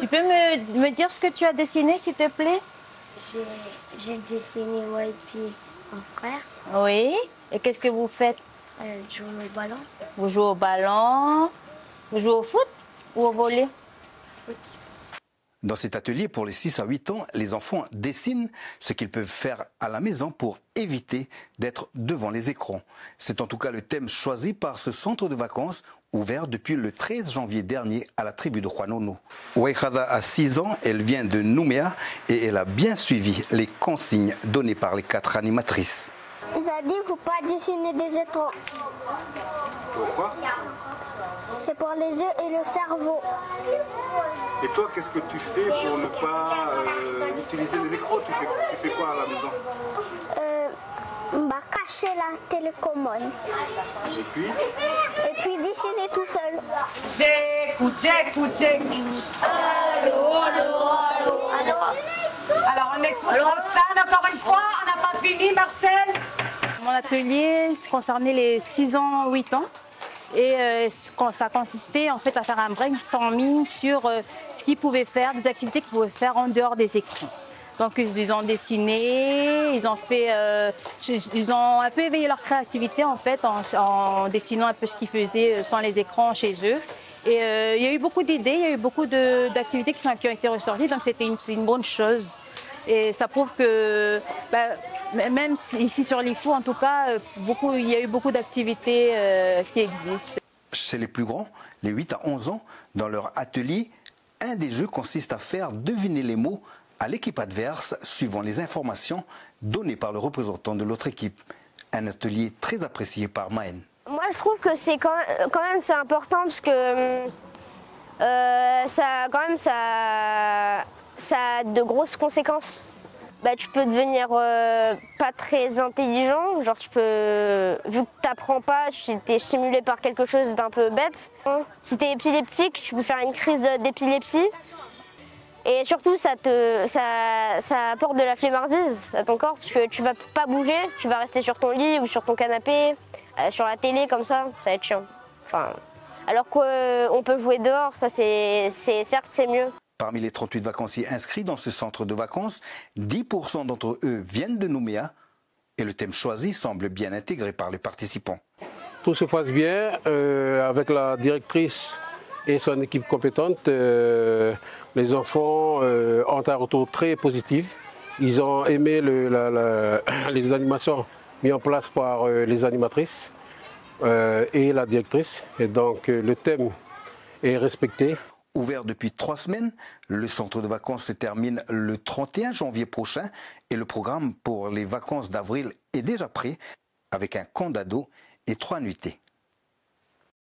Tu peux me dire ce que tu as dessiné, s'il te plaît? J'ai dessiné moi et puis mon frère. Oui. Et qu'est-ce que vous faites? Je joue au ballon. Vous jouez au ballon? Vous jouez au foot ou au volley? Dans cet atelier pour les 6 à 8 ans, les enfants dessinent ce qu'ils peuvent faire à la maison pour éviter d'être devant les écrans. C'est en tout cas le thème choisi par ce centre de vacances ouvert depuis le 13 janvier dernier à la tribu de Juanono. Waïkhada a 6 ans, elle vient de Nouméa et elle a bien suivi les consignes données par les 4 animatrices. Il a dit qu'il ne faut pas dessiner des écrans. Pourquoi? C'est pour les yeux et le cerveau. Et toi, qu'est-ce que tu fais pour ne pas utiliser les écrans? Tu fais quoi à la maison? Cacher la télécommande. Et puis? Et puis dessiner tout seul. J'écoute. Allô. Alors on écoute Roxane encore une fois, on n'a pas fini, Marcel. Mon atelier concernait les 6 ans, 8 ans. Et ça consistait en fait à faire un brainstorming sur ce qu'ils pouvaient faire, des activités qu'ils pouvaient faire en dehors des écrans. Donc ils ont dessiné, ils ont un peu éveillé leur créativité en fait en dessinant un peu ce qu'ils faisaient sans les écrans chez eux. Et il y a eu beaucoup d'idées, il y a eu beaucoup d'activités qui ont été ressorties, donc c'était une bonne chose. Et ça prouve que même ici sur l'IFU, en tout cas, il y a eu beaucoup d'activités qui existent. Chez les plus grands, les 8 à 11 ans, dans leur atelier, un des jeux consiste à faire deviner les mots à l'équipe adverse suivant les informations données par le représentant de l'autre équipe. Un atelier très apprécié par Maën. Moi, je trouve que c'est quand même c'est important parce que ça a de grosses conséquences. Tu peux devenir pas très intelligent, genre vu que tu n'apprends pas, tu es stimulé par quelque chose d'un peu bête. Si tu es épileptique, tu peux faire une crise d'épilepsie. Et surtout, ça apporte de la flemmardise à ton corps, parce que tu vas pas bouger, tu vas rester sur ton lit ou sur ton canapé, sur la télé comme ça va être chiant. Alors qu'on peut jouer dehors, ça certes c'est mieux. Parmi les 38 vacanciers inscrits dans ce centre de vacances, 10% d'entre eux viennent de Nouméa et le thème choisi semble bien intégré par les participants. Tout se passe bien avec la directrice et son équipe compétente. Les enfants ont un retour très positif. Ils ont aimé les animations mises en place par les animatrices et la directrice. Et donc le thème est respecté. Ouvert depuis 3 semaines, le centre de vacances se termine le 31 janvier prochain et le programme pour les vacances d'avril est déjà prêt avec un camp d'ado et 3 nuitées.